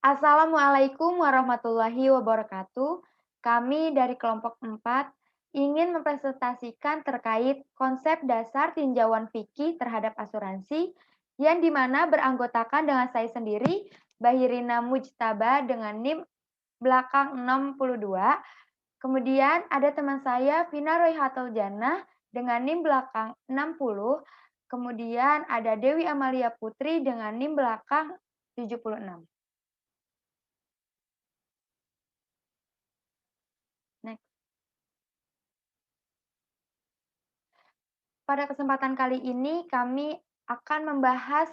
Assalamualaikum warahmatullahi wabarakatuh. Kami dari kelompok 4 ingin mempresentasikan terkait konsep dasar tinjauan fikih terhadap asuransi yang dimana beranggotakan dengan saya sendiri, Bahirina Mujtaba dengan NIM belakang 62. Kemudian ada teman saya, Vina Royhatul Jannah dengan NIM belakang 60. Kemudian ada Dewi Amalia Putri dengan NIM belakang 76. Next. Pada kesempatan kali ini kami akan membahas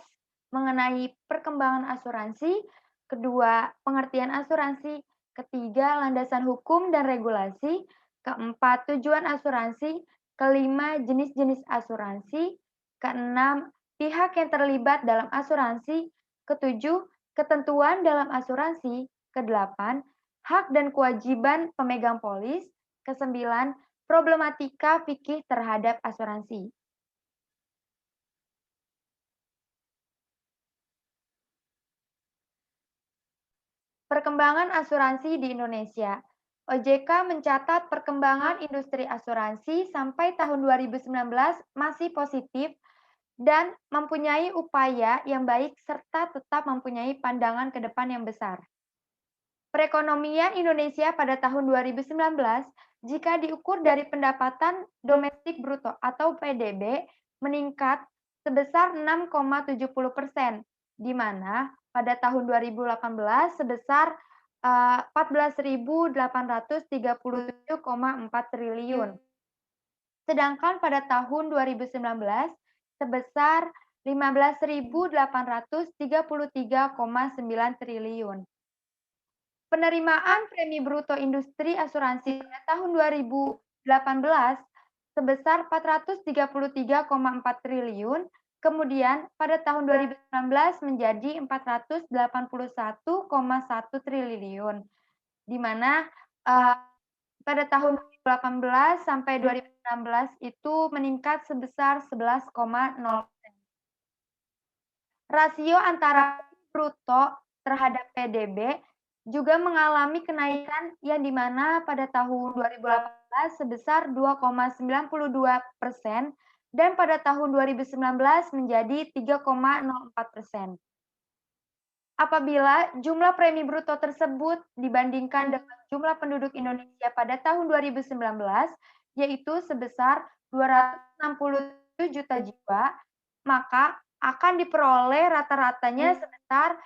mengenai perkembangan asuransi, kedua, pengertian asuransi, ketiga, landasan hukum dan regulasi, keempat, tujuan asuransi, kelima, jenis-jenis asuransi, keenam, pihak yang terlibat dalam asuransi, ketujuh, ketentuan dalam asuransi, kedelapan, hak dan kewajiban pemegang polis, kesembilan, problematika fikih terhadap asuransi. Perkembangan asuransi di Indonesia. OJK mencatat perkembangan industri asuransi sampai tahun 2019 masih positif dan mempunyai upaya yang baik serta tetap mempunyai pandangan ke depan yang besar. Perekonomian Indonesia pada tahun 2019, jika diukur dari pendapatan domestik bruto atau PDB, meningkat sebesar 6,70%, di mana pada tahun 2018 sebesar 14.837,4 triliun. Sedangkan pada tahun 2019 sebesar 15.833,9 triliun. Penerimaan premi bruto industri asuransi pada tahun 2018 sebesar 433,4 triliun, kemudian pada tahun 2019 menjadi 481,1 triliun, di mana pada tahun 2018 sampai 2016 itu meningkat sebesar 11,0%. Rasio antara bruto terhadap PDB juga mengalami kenaikan yang di mana pada tahun 2018 sebesar 2,92% dan pada tahun 2019 menjadi 3,04%. Apabila jumlah premi bruto tersebut dibandingkan dengan jumlah penduduk Indonesia pada tahun 2019, yaitu sebesar 267 juta jiwa, maka akan diperoleh rata-ratanya sebesar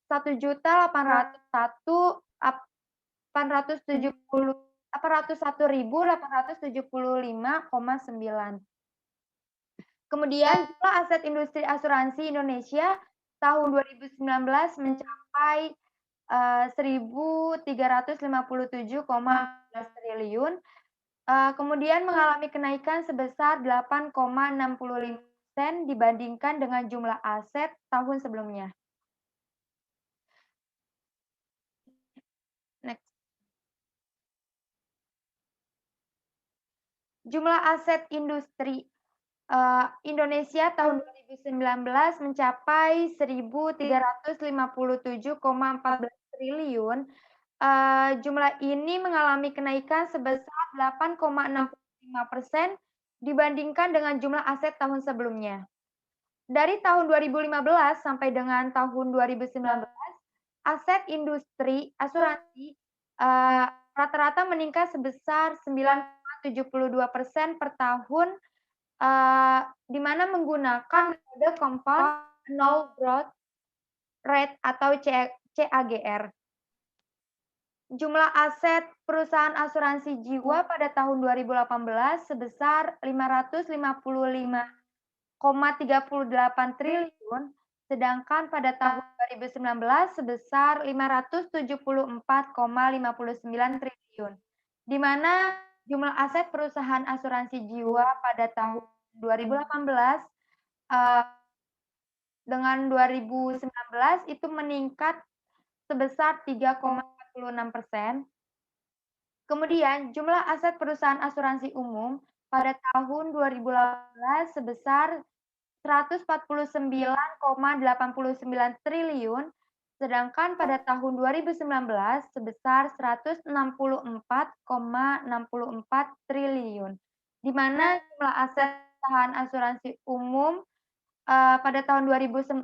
801.875,9. Kemudian jumlah aset industri asuransi Indonesia tahun 2019 mencapai 1.357,11 triliun, kemudian mengalami kenaikan sebesar 8,65% dibandingkan dengan jumlah aset tahun sebelumnya. Next. Jumlah aset industri Indonesia tahun 2019 mencapai 1.357,14 triliun. Jumlah ini mengalami kenaikan sebesar 8,65% dibandingkan dengan jumlah aset tahun sebelumnya. Dari tahun 2015 sampai dengan tahun 2019, aset industri asuransi rata-rata meningkat sebesar 9,72% per tahun, di mana menggunakan metode compound annual growth rate atau CAGR. Jumlah aset perusahaan asuransi jiwa pada tahun 2018 sebesar 555,38 triliun, sedangkan pada tahun 2019 sebesar 574,59 triliun, di mana jumlah aset perusahaan asuransi jiwa pada tahun 2018 dengan 2019 itu meningkat sebesar 3,46%. Kemudian jumlah aset perusahaan asuransi umum pada tahun 2018 sebesar 149,89 triliun, sedangkan pada tahun 2019 sebesar 164,64 triliun, di mana jumlah aset perusahaan asuransi umum pada tahun 2018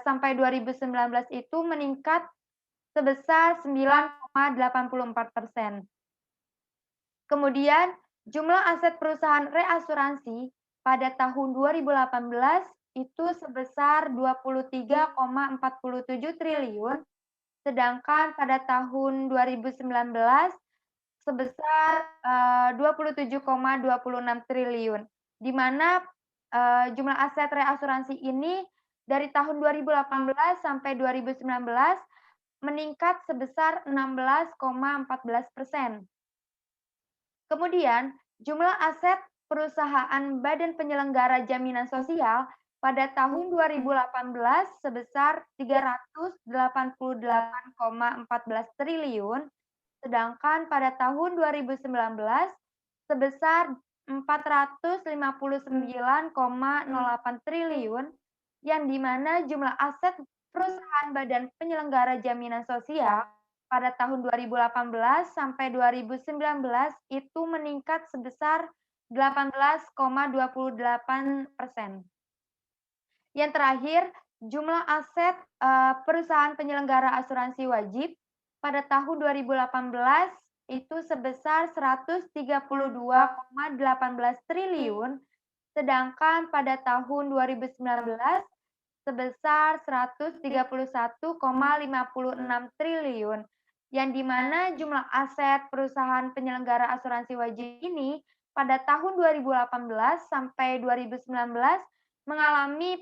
sampai 2019 itu meningkat sebesar 9,84%. Kemudian, jumlah aset perusahaan reasuransi pada tahun 2018 itu sebesar 23,47 triliun, sedangkan pada tahun 2019 sebesar 27,26 triliun, di mana jumlah aset reasuransi ini dari tahun 2018 sampai 2019 meningkat sebesar 16,14%. Kemudian, jumlah aset perusahaan badan penyelenggara jaminan sosial pada tahun 2018 sebesar 388,14 triliun, sedangkan pada tahun 2019 sebesar 459,08 triliun, yang di mana jumlah aset perusahaan badan penyelenggara jaminan sosial pada tahun 2018 sampai 2019 itu meningkat sebesar 18,28%. Yang terakhir, jumlah aset perusahaan penyelenggara asuransi wajib pada tahun 2018 itu sebesar 132,18 triliun, sedangkan pada tahun 2019 sebesar 131,56 triliun, yang di mana jumlah aset perusahaan penyelenggara asuransi wajib ini pada tahun 2018 sampai 2019 mengalami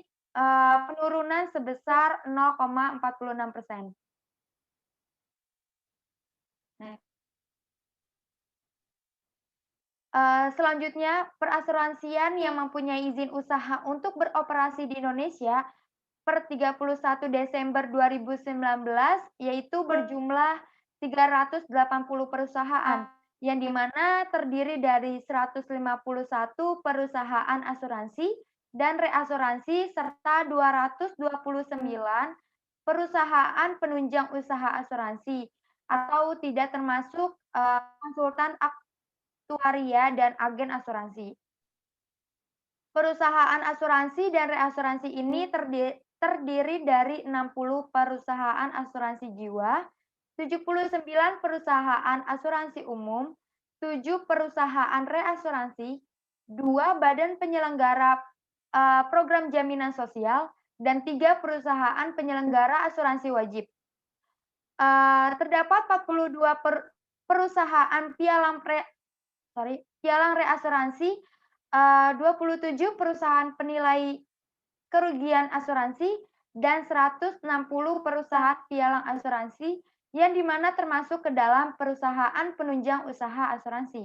penurunan sebesar 0,46%. Nah, selanjutnya, perasuransian yang mempunyai izin usaha untuk beroperasi di Indonesia per 31 Desember 2019 yaitu berjumlah 380 perusahaan, yang di mana terdiri dari 151 perusahaan asuransi dan reasuransi serta 229 perusahaan penunjang usaha asuransi atau tidak termasuk konsultan aktuaria dan agen asuransi. Perusahaan asuransi dan reasuransi ini terdiri dari 60 perusahaan asuransi jiwa, 79 perusahaan asuransi umum, 7 perusahaan reasuransi, 2 badan penyelenggara program jaminan sosial, dan 3 perusahaan penyelenggara asuransi wajib. Terdapat 42 perusahaan pialang reasuransi, 27 perusahaan penilai kerugian asuransi, dan 160 perusahaan pialang asuransi, yang di mana termasuk ke dalam perusahaan penunjang usaha asuransi.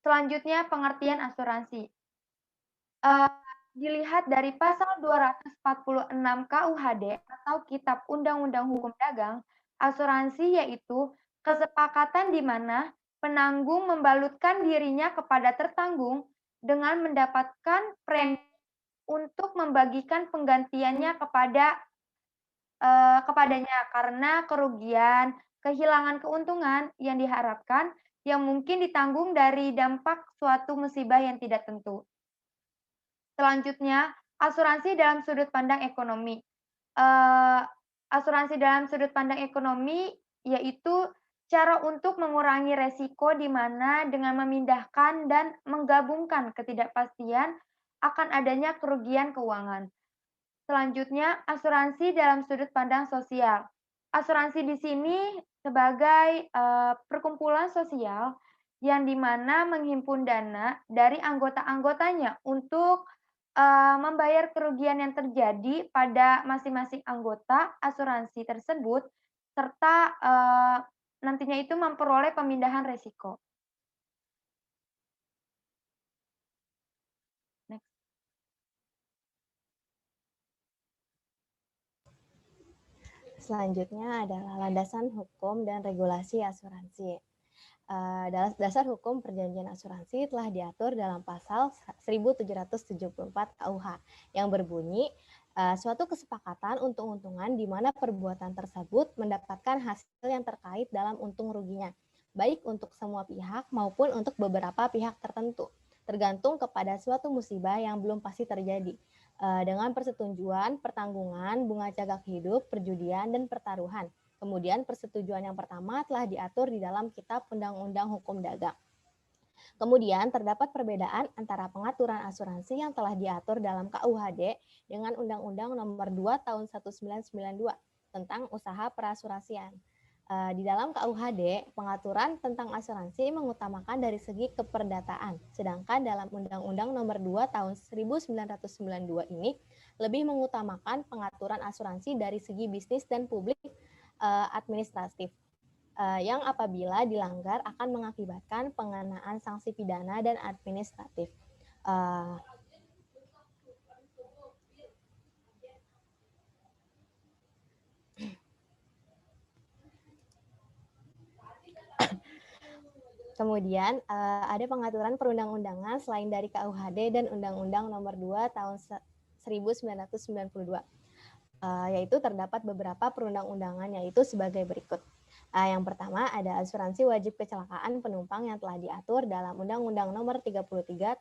Selanjutnya, pengertian asuransi. Dilihat dari pasal 246 KUHD atau Kitab Undang-Undang Hukum Dagang, asuransi yaitu kesepakatan di mana penanggung membalutkan dirinya kepada tertanggung dengan mendapatkan premi untuk membagikan penggantiannya kepadanya karena kerugian, kehilangan keuntungan yang diharapkan yang mungkin ditanggung dari dampak suatu musibah yang tidak tentu. Selanjutnya, asuransi dalam sudut pandang ekonomi. Asuransi dalam sudut pandang ekonomi yaitu cara untuk mengurangi resiko di mana dengan memindahkan dan menggabungkan ketidakpastian akan adanya kerugian keuangan. Selanjutnya, asuransi dalam sudut pandang sosial. Asuransi di sini sebagai perkumpulan sosial yang di mana menghimpun dana dari anggota-anggotanya untuk membayar kerugian yang terjadi pada masing-masing anggota asuransi tersebut, serta nantinya itu memperoleh pemindahan resiko. Next. Selanjutnya adalah landasan hukum dan regulasi asuransi. Dasar hukum perjanjian asuransi telah diatur dalam pasal 1774 KUH yang berbunyi suatu kesepakatan untung-untungan di mana perbuatan tersebut mendapatkan hasil yang terkait dalam untung ruginya, baik untuk semua pihak maupun untuk beberapa pihak tertentu, tergantung kepada suatu musibah yang belum pasti terjadi, dengan persetujuan, pertanggungan, bunga cagak hidup, perjudian, dan pertaruhan. Kemudian persetujuan yang pertama telah diatur di dalam Kitab Undang-Undang Hukum Dagang. Kemudian terdapat perbedaan antara pengaturan asuransi yang telah diatur dalam KUHD dengan Undang-Undang Nomor 2 Tahun 1992 tentang usaha perasuransian. Di dalam KUHD, pengaturan tentang asuransi mengutamakan dari segi keperdataan, sedangkan dalam Undang-Undang Nomor 2 Tahun 1992 ini lebih mengutamakan pengaturan asuransi dari segi bisnis dan publik administratif yang apabila dilanggar akan mengakibatkan pengenaan sanksi pidana dan administratif. Kemudian ada pengaturan perundang-undangan selain dari KUHD dan Undang-Undang Nomor 2 Tahun 1992. Yaitu terdapat beberapa perundang-undangan yaitu sebagai berikut. Yang pertama ada asuransi wajib kecelakaan penumpang yang telah diatur dalam Undang-Undang Nomor 33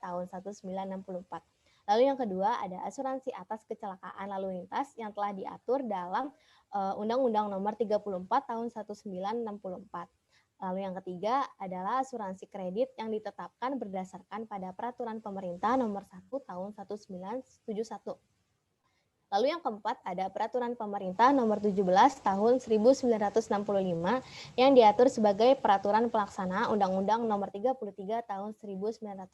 Tahun 1964. Lalu yang kedua ada asuransi atas kecelakaan lalu lintas yang telah diatur dalam Undang-Undang Nomor 34 Tahun 1964. Lalu yang ketiga adalah asuransi kredit yang ditetapkan berdasarkan pada peraturan pemerintah nomor 1 tahun 1971. Lalu yang keempat ada peraturan pemerintah nomor 17 tahun 1965 yang diatur sebagai peraturan pelaksana Undang-Undang nomor 33 tahun 1964.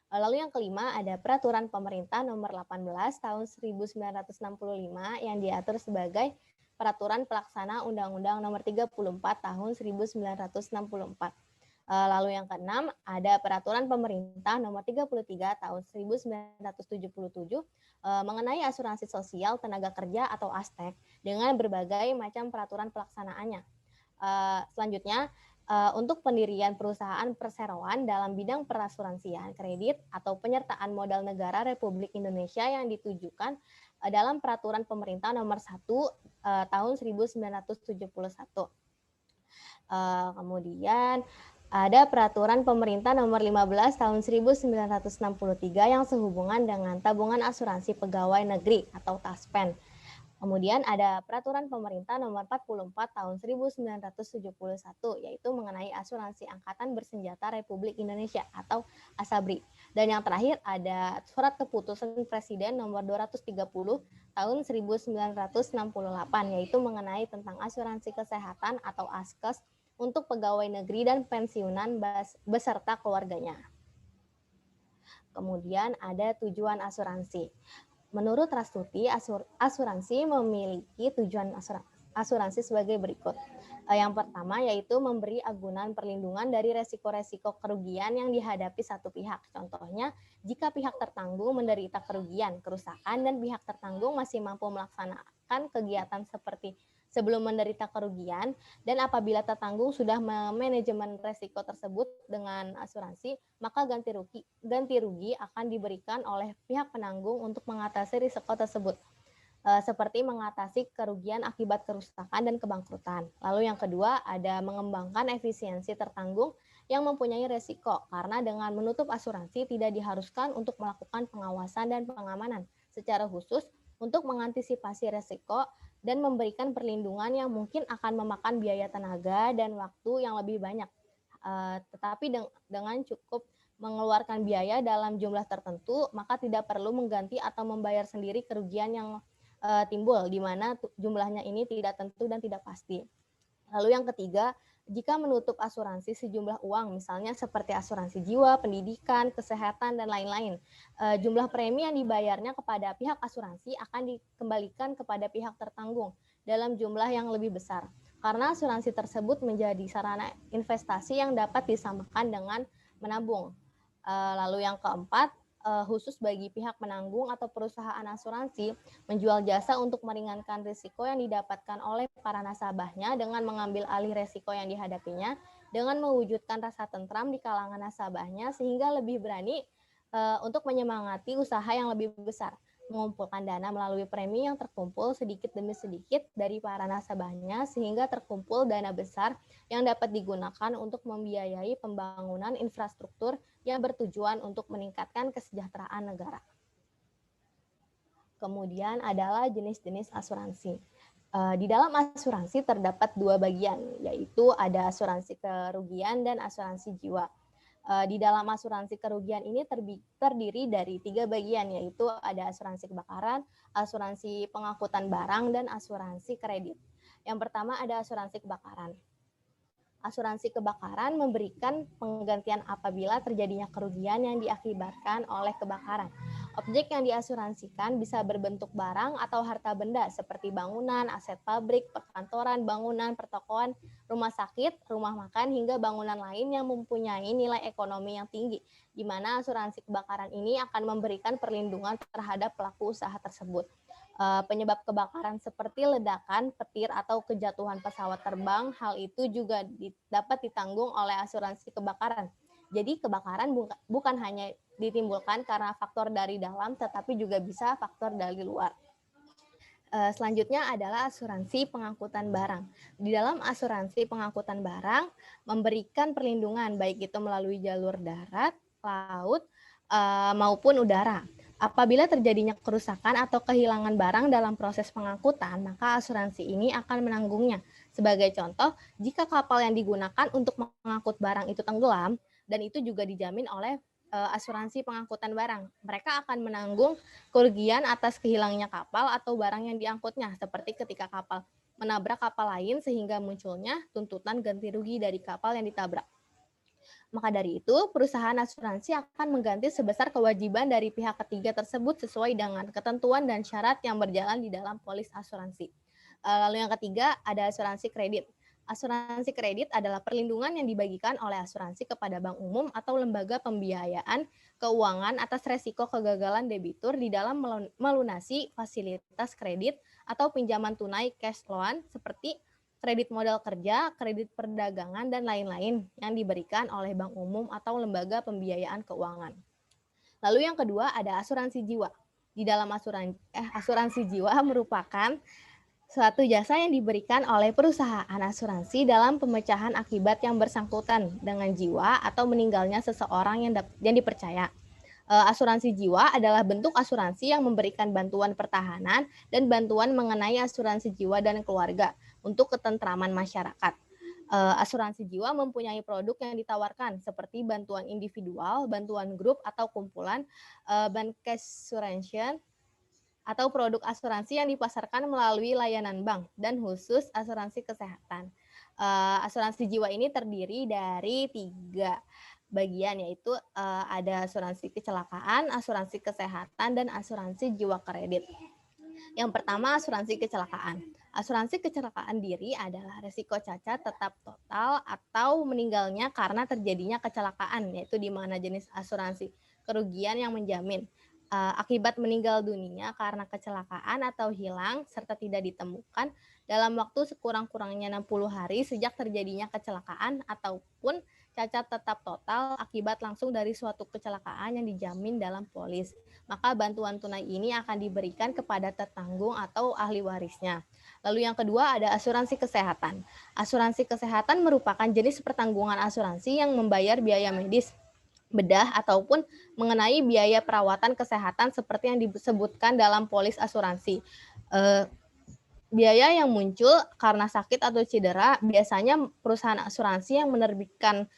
Lalu yang kelima ada peraturan pemerintah nomor 18 tahun 1965 yang diatur sebagai peraturan pelaksana Undang-Undang nomor 34 tahun 1964. Lalu yang keenam ada peraturan pemerintah nomor 33 tahun 1977 mengenai asuransi sosial tenaga kerja atau ASTEK dengan berbagai macam peraturan pelaksanaannya. Selanjutnya untuk pendirian perusahaan perseroan dalam bidang perasuransian kredit atau penyertaan modal negara Republik Indonesia yang ditujukan dalam peraturan pemerintah nomor 1 tahun 1971. Kemudian ada peraturan pemerintah nomor 15 tahun 1963 yang sehubungan dengan tabungan asuransi pegawai negeri atau TASPEN. Kemudian ada peraturan pemerintah nomor 44 tahun 1971 yaitu mengenai asuransi angkatan bersenjata Republik Indonesia atau ASABRI. Dan yang terakhir ada surat keputusan Presiden nomor 230 tahun 1968 yaitu mengenai tentang asuransi kesehatan atau ASKES untuk pegawai negeri dan pensiunan beserta keluarganya. Kemudian ada tujuan asuransi. Menurut Rastuti, asuransi memiliki tujuan asuransi sebagai berikut. Yang pertama yaitu memberi agunan perlindungan dari resiko-resiko kerugian yang dihadapi satu pihak. Contohnya, jika pihak tertanggung menderita kerugian, kerusakan, dan pihak tertanggung masih mampu melaksanakan kegiatan seperti sebelum menderita kerugian, dan apabila tertanggung sudah memanajemen resiko tersebut dengan asuransi, maka ganti rugi akan diberikan oleh pihak penanggung untuk mengatasi risiko tersebut, seperti mengatasi kerugian akibat kerusakan dan kebangkrutan. Lalu yang kedua ada mengembangkan efisiensi tertanggung yang mempunyai resiko, karena dengan menutup asuransi tidak diharuskan untuk melakukan pengawasan dan pengamanan secara khusus untuk mengantisipasi resiko dan memberikan perlindungan yang mungkin akan memakan biaya tenaga dan waktu yang lebih banyak. Tetapi dengan cukup mengeluarkan biaya dalam jumlah tertentu, maka tidak perlu mengganti atau membayar sendiri kerugian yang timbul, di mana jumlahnya ini tidak tentu dan tidak pasti. Lalu yang ketiga, jika menutup asuransi sejumlah uang, misalnya seperti asuransi jiwa, pendidikan, kesehatan, dan lain-lain, jumlah premi yang dibayarnya kepada pihak asuransi akan dikembalikan kepada pihak tertanggung dalam jumlah yang lebih besar, karena asuransi tersebut menjadi sarana investasi yang dapat disamakan dengan menabung. Lalu yang keempat, khusus bagi pihak penanggung atau perusahaan asuransi menjual jasa untuk meringankan risiko yang didapatkan oleh para nasabahnya dengan mengambil alih risiko yang dihadapinya dengan mewujudkan rasa tentram di kalangan nasabahnya sehingga lebih berani untuk menyemangati usaha yang lebih besar, mengumpulkan dana melalui premi yang terkumpul sedikit demi sedikit dari para nasabahnya sehingga terkumpul dana besar yang dapat digunakan untuk membiayai pembangunan infrastruktur yang bertujuan untuk meningkatkan kesejahteraan negara. Kemudian adalah jenis-jenis asuransi. Di dalam asuransi terdapat dua bagian, yaitu ada asuransi kerugian dan asuransi jiwa. Di dalam asuransi kerugian ini terdiri dari 3 bagian, yaitu ada asuransi kebakaran, asuransi pengangkutan barang, dan asuransi kredit. Yang pertama ada asuransi kebakaran. Asuransi kebakaran memberikan penggantian apabila terjadinya kerugian yang diakibatkan oleh kebakaran. Objek yang diasuransikan bisa berbentuk barang atau harta benda seperti bangunan, aset pabrik, perkantoran, bangunan, pertokoan, rumah sakit, rumah makan, hingga bangunan lain yang mempunyai nilai ekonomi yang tinggi, di mana asuransi kebakaran ini akan memberikan perlindungan terhadap pelaku usaha tersebut. Penyebab kebakaran seperti ledakan, petir, atau kejatuhan pesawat terbang, hal itu juga dapat ditanggung oleh asuransi kebakaran. Jadi kebakaran bukan hanya ditimbulkan karena faktor dari dalam, tetapi juga bisa faktor dari luar. Selanjutnya adalah asuransi pengangkutan barang. Di dalam asuransi pengangkutan barang memberikan perlindungan baik itu melalui jalur darat, laut, maupun udara. Apabila terjadinya kerusakan atau kehilangan barang dalam proses pengangkutan, maka asuransi ini akan menanggungnya. Sebagai contoh, jika kapal yang digunakan untuk mengangkut barang itu tenggelam, dan itu juga dijamin oleh asuransi pengangkutan barang, mereka akan menanggung kerugian atas kehilangnya kapal atau barang yang diangkutnya, seperti ketika kapal menabrak kapal lain sehingga munculnya tuntutan ganti rugi dari kapal yang ditabrak. Maka dari itu, perusahaan asuransi akan mengganti sebesar kewajiban dari pihak ketiga tersebut sesuai dengan ketentuan dan syarat yang berjalan di dalam polis asuransi. Lalu yang ketiga, ada asuransi kredit. Asuransi kredit adalah perlindungan yang dibagikan oleh asuransi kepada bank umum atau lembaga pembiayaan keuangan atas resiko kegagalan debitur di dalam melunasi fasilitas kredit atau pinjaman tunai cash loan seperti kredit modal kerja, kredit perdagangan, dan lain-lain yang diberikan oleh bank umum atau lembaga pembiayaan keuangan. Lalu yang kedua ada asuransi jiwa. Di dalam asuransi jiwa merupakan suatu jasa yang diberikan oleh perusahaan asuransi dalam pemecahan akibat yang bersangkutan dengan jiwa atau meninggalnya seseorang yang dipercaya. Asuransi jiwa adalah bentuk asuransi yang memberikan bantuan pertahanan dan bantuan mengenai asuransi jiwa dan keluarga untuk ketentraman masyarakat. Asuransi jiwa mempunyai produk yang ditawarkan seperti bantuan individual, bantuan grup atau kumpulan, bancassurance, atau produk asuransi yang dipasarkan melalui layanan bank, dan khusus asuransi kesehatan. Asuransi jiwa ini terdiri dari 3 bagian, yaitu ada asuransi kecelakaan, asuransi kesehatan, dan asuransi jiwa kredit. Yang pertama, asuransi kecelakaan. Asuransi kecelakaan diri adalah risiko cacat tetap total atau meninggalnya karena terjadinya kecelakaan, yaitu di mana jenis asuransi kerugian yang menjamin akibat meninggal dunia karena kecelakaan atau hilang serta tidak ditemukan dalam waktu sekurang-kurangnya 60 hari sejak terjadinya kecelakaan ataupun cacat tetap total akibat langsung dari suatu kecelakaan yang dijamin dalam polis. Maka bantuan tunai ini akan diberikan kepada tetanggung atau ahli warisnya. Lalu yang kedua ada asuransi kesehatan. Asuransi kesehatan merupakan jenis pertanggungan asuransi yang membayar biaya medis, bedah, ataupun mengenai biaya perawatan kesehatan seperti yang disebutkan dalam polis asuransi. Biaya yang muncul karena sakit atau cedera, biasanya perusahaan asuransi yang menerbitkan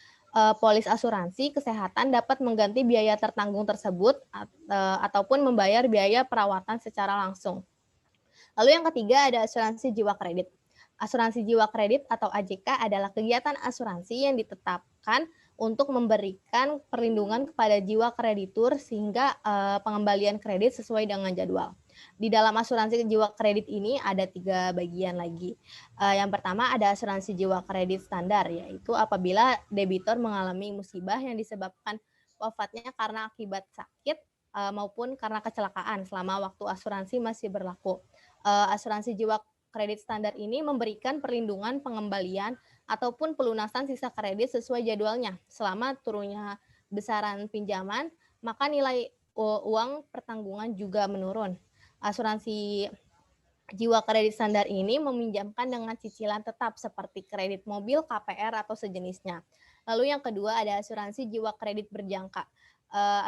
polis asuransi kesehatan dapat mengganti biaya tertanggung tersebut ataupun membayar biaya perawatan secara langsung. Lalu yang ketiga ada asuransi jiwa kredit. Asuransi jiwa kredit atau AJK adalah kegiatan asuransi yang ditetapkan untuk memberikan perlindungan kepada jiwa kreditur sehingga pengembalian kredit sesuai dengan jadwal. Di dalam asuransi jiwa kredit ini ada 3 bagian lagi. Yang pertama ada asuransi jiwa kredit standar, yaitu apabila debitur mengalami musibah yang disebabkan wafatnya karena akibat sakit, maupun karena kecelakaan selama waktu asuransi masih berlaku. Asuransi jiwa kredit standar ini memberikan perlindungan pengembalian ataupun pelunasan sisa kredit sesuai jadwalnya. Selama turunnya besaran pinjaman, maka nilai uang pertanggungan juga menurun. Asuransi jiwa kredit standar ini meminjamkan dengan cicilan tetap seperti kredit mobil, KPR, atau sejenisnya. Lalu yang kedua ada asuransi jiwa kredit berjangka.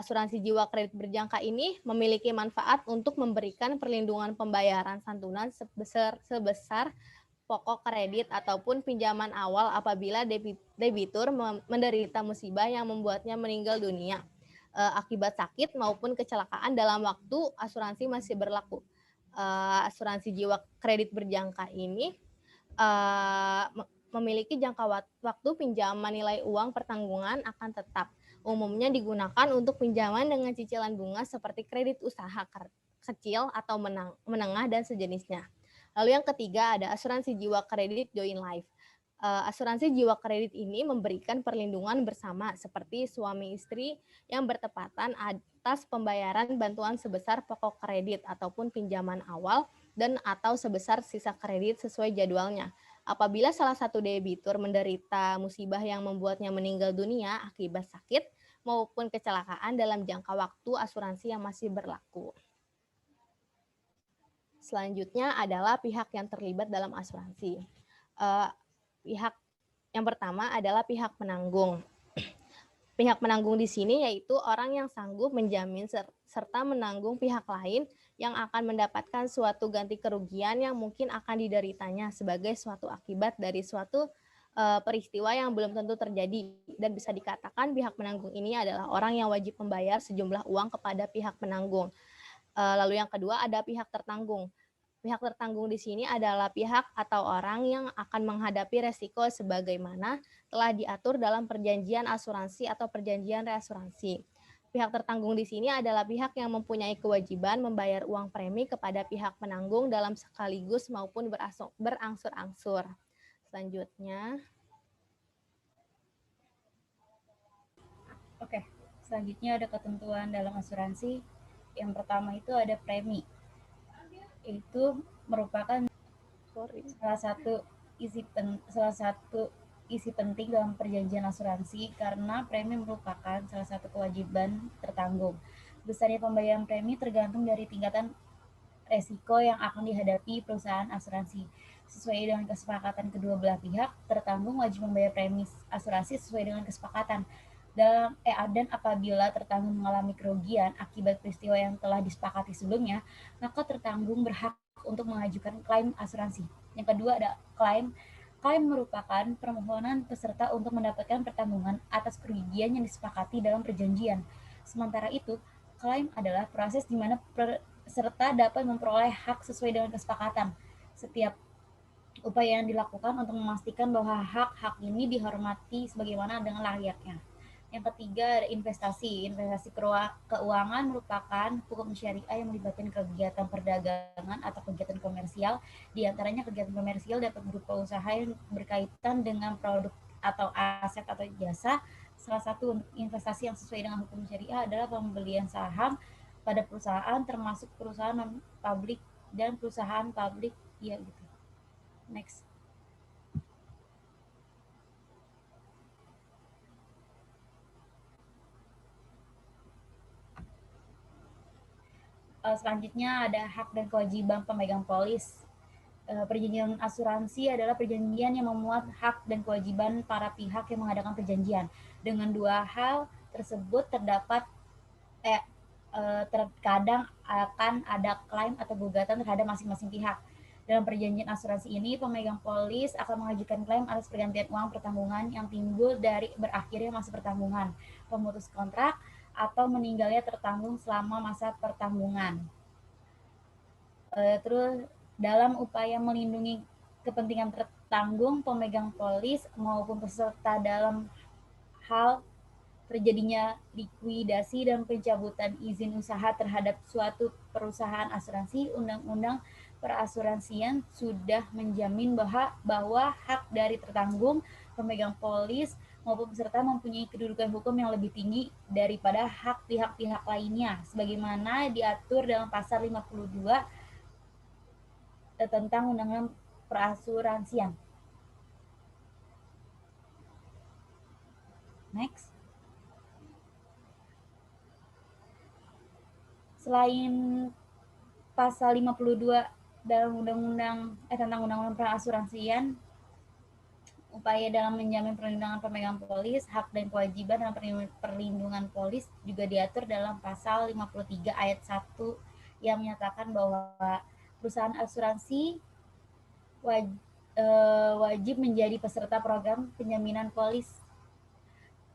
Asuransi jiwa kredit berjangka ini memiliki manfaat untuk memberikan perlindungan pembayaran santunan sebesar pokok kredit ataupun pinjaman awal apabila debitur menderita musibah yang membuatnya meninggal dunia akibat sakit maupun kecelakaan dalam waktu asuransi masih berlaku. Asuransi jiwa kredit berjangka ini memiliki jangka waktu pinjaman nilai uang pertanggungan akan tetap. Umumnya digunakan untuk pinjaman dengan cicilan bunga seperti kredit usaha kecil atau menengah dan sejenisnya. Lalu yang ketiga ada asuransi jiwa kredit Joint Life. Asuransi jiwa kredit ini memberikan perlindungan bersama seperti suami istri yang bertepatan atas pembayaran bantuan sebesar pokok kredit ataupun pinjaman awal dan atau sebesar sisa kredit sesuai jadwalnya. Apabila salah satu debitur menderita musibah yang membuatnya meninggal dunia akibat sakit maupun kecelakaan dalam jangka waktu asuransi yang masih berlaku. Selanjutnya adalah pihak yang terlibat dalam asuransi. Pihak yang pertama adalah pihak penanggung. Pihak penanggung di sini yaitu orang yang sanggup menjamin serta menanggung pihak lain yang akan mendapatkan suatu ganti kerugian yang mungkin akan dideritanya sebagai suatu akibat dari suatu peristiwa yang belum tentu terjadi, dan bisa dikatakan pihak penanggung ini adalah orang yang wajib membayar sejumlah uang kepada pihak penanggung. Lalu yang kedua ada pihak tertanggung. Pihak tertanggung di sini adalah pihak atau orang yang akan menghadapi resiko sebagaimana telah diatur dalam perjanjian asuransi atau perjanjian reasuransi. Pihak tertanggung di sini adalah pihak yang mempunyai kewajiban membayar uang premi kepada pihak penanggung dalam sekaligus maupun berangsur-angsur. Selanjutnya. Oke, selanjutnya ada ketentuan dalam asuransi. Yang pertama itu ada premi. Itu merupakan salah satu isi penting dalam perjanjian asuransi karena premi merupakan salah satu kewajiban tertanggung. Besarnya pembayaran premi tergantung dari tingkatan resiko yang akan dihadapi perusahaan asuransi. Sesuai dengan kesepakatan kedua belah pihak, tertanggung wajib membayar premi asuransi sesuai dengan kesepakatan. Dan apabila tertanggung mengalami kerugian akibat peristiwa yang telah disepakati sebelumnya, maka tertanggung berhak untuk mengajukan klaim asuransi. Yang kedua ada klaim. Klaim merupakan permohonan peserta untuk mendapatkan pertanggungan atas kerugian yang disepakati dalam perjanjian. Sementara itu, klaim adalah proses di mana peserta dapat memperoleh hak sesuai dengan kesepakatan. Setiap upaya yang dilakukan untuk memastikan bahwa hak-hak ini dihormati sebagaimana dengan layaknya. Yang ketiga ada investasi. Investasi keuangan merupakan hukum syariah yang melibatkan kegiatan perdagangan atau kegiatan komersial. Di antaranya kegiatan komersial dapat berupa usaha yang berkaitan dengan produk atau aset atau jasa. Salah satu investasi yang sesuai dengan hukum syariah adalah pembelian saham pada perusahaan, termasuk perusahaan non-publik dan perusahaan publik. Ya gitu. Next. Selanjutnya ada hak dan kewajiban pemegang polis. Perjanjian asuransi adalah perjanjian yang memuat hak dan kewajiban para pihak yang mengadakan perjanjian. Dengan dua hal tersebut terdapat terkadang akan ada klaim atau gugatan terhadap masing-masing pihak. Dalam perjanjian asuransi ini, pemegang polis akan mengajukan klaim atas pergantian uang pertanggungan yang timbul dari berakhirnya masa pertanggungan, pemutus kontrak, atau meninggalnya tertanggung selama masa pertanggungan. Terus dalam upaya melindungi kepentingan tertanggung, pemegang polis maupun peserta dalam hal terjadinya likuidasi dan pencabutan izin usaha terhadap suatu perusahaan asuransi, Undang-Undang perasuransian sudah menjamin bahwa hak dari tertanggung, pemegang polis, maupun peserta mempunyai kedudukan hukum yang lebih tinggi daripada hak pihak-pihak lainnya, sebagaimana diatur dalam pasal 52 tentang Undang-Undang Perasuransian. Next. Selain pasal 52 dalam tentang Undang-Undang Perasuransian, upaya dalam menjamin perlindungan pemegang polis, hak dan kewajiban dalam perlindungan polis juga diatur dalam pasal 53 ayat 1 yang menyatakan bahwa perusahaan asuransi wajib menjadi peserta program penjaminan polis.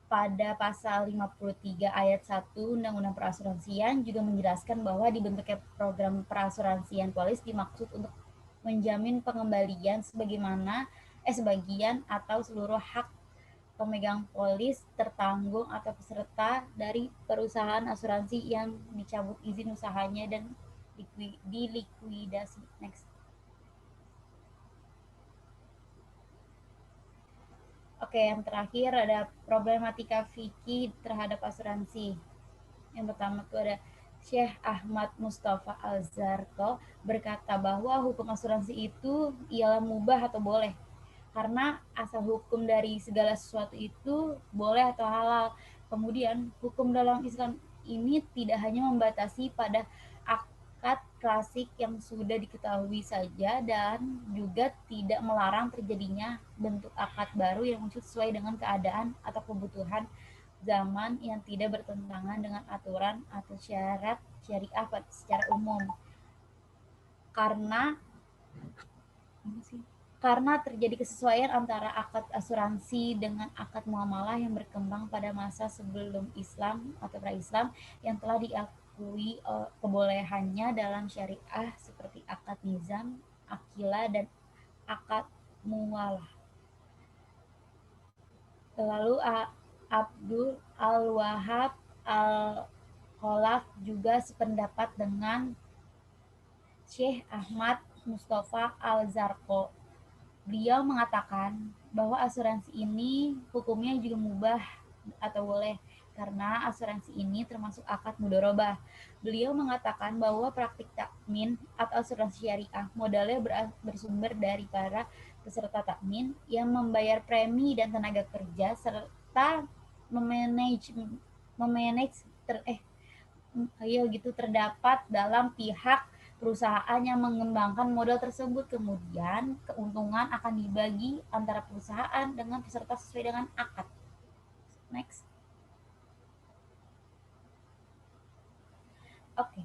Pada pasal 53 ayat 1 Undang-Undang Perasuransian juga menjelaskan bahwa dibentuknya program perasuransian polis dimaksud untuk menjamin pengembalian sebagian atau seluruh hak pemegang polis, tertanggung atau peserta dari perusahaan asuransi yang dicabut izin usahanya dan dilikuidasi. Next. Oke, yang terakhir ada problematika fikih terhadap asuransi. Yang pertama itu ada Syekh Ahmad Mustafa Al-Zarqo berkata bahwa hukum asuransi itu ialah mubah atau boleh. Karena asal hukum dari segala sesuatu itu boleh atau halal. Kemudian hukum dalam Islam ini tidak hanya membatasi pada akad klasik yang sudah diketahui saja dan juga tidak melarang terjadinya bentuk akad baru yang muncul sesuai dengan keadaan atau kebutuhan zaman yang tidak bertentangan dengan aturan atau syarat syariah secara umum. Karena terjadi kesesuaian antara akad asuransi dengan akad muamalah yang berkembang pada masa sebelum Islam atau pra-Islam yang telah diakui kebolehannya dalam syariah seperti akad nizam, akilah, dan akad muwalah. Lalu Abdul Al-Wahab Al-Kholaf juga sependapat dengan Syekh Ahmad Mustafa Al-Zarqo. Beliau mengatakan bahwa asuransi ini hukumnya juga mubah atau boleh karena asuransi ini termasuk akad mudharabah. Beliau mengatakan bahwa praktik takmin atau asuransi syariah modalnya bersumber dari para peserta takmin yang membayar premi dan tenaga kerja serta terdapat dalam pihak perusahaan yang mengembangkan modal tersebut. Kemudian keuntungan akan dibagi antara perusahaan dengan peserta sesuai dengan akad. Next. Oke.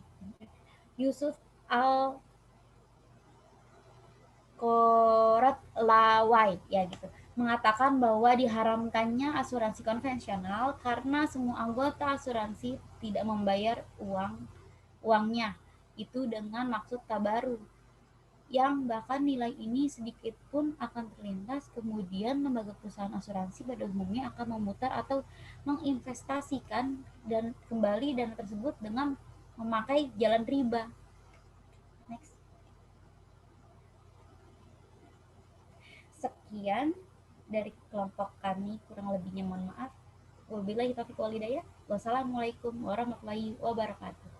Yusuf Al-Qoratlawai ya gitu mengatakan bahwa diharamkannya asuransi konvensional karena semua anggota asuransi tidak membayar uangnya itu dengan maksud tabaruk, yang bahkan nilai ini sedikit pun akan terlintas, kemudian lembaga perusahaan asuransi pada umumnya akan memutar atau menginvestasikan dan kembali dana tersebut dengan memakai jalan riba. Next. Sekian dari kelompok kami, kurang lebihnya mohon maaf. Wabillahi taufiq wal hidayah. Wassalamualaikum warahmatullahi wabarakatuh.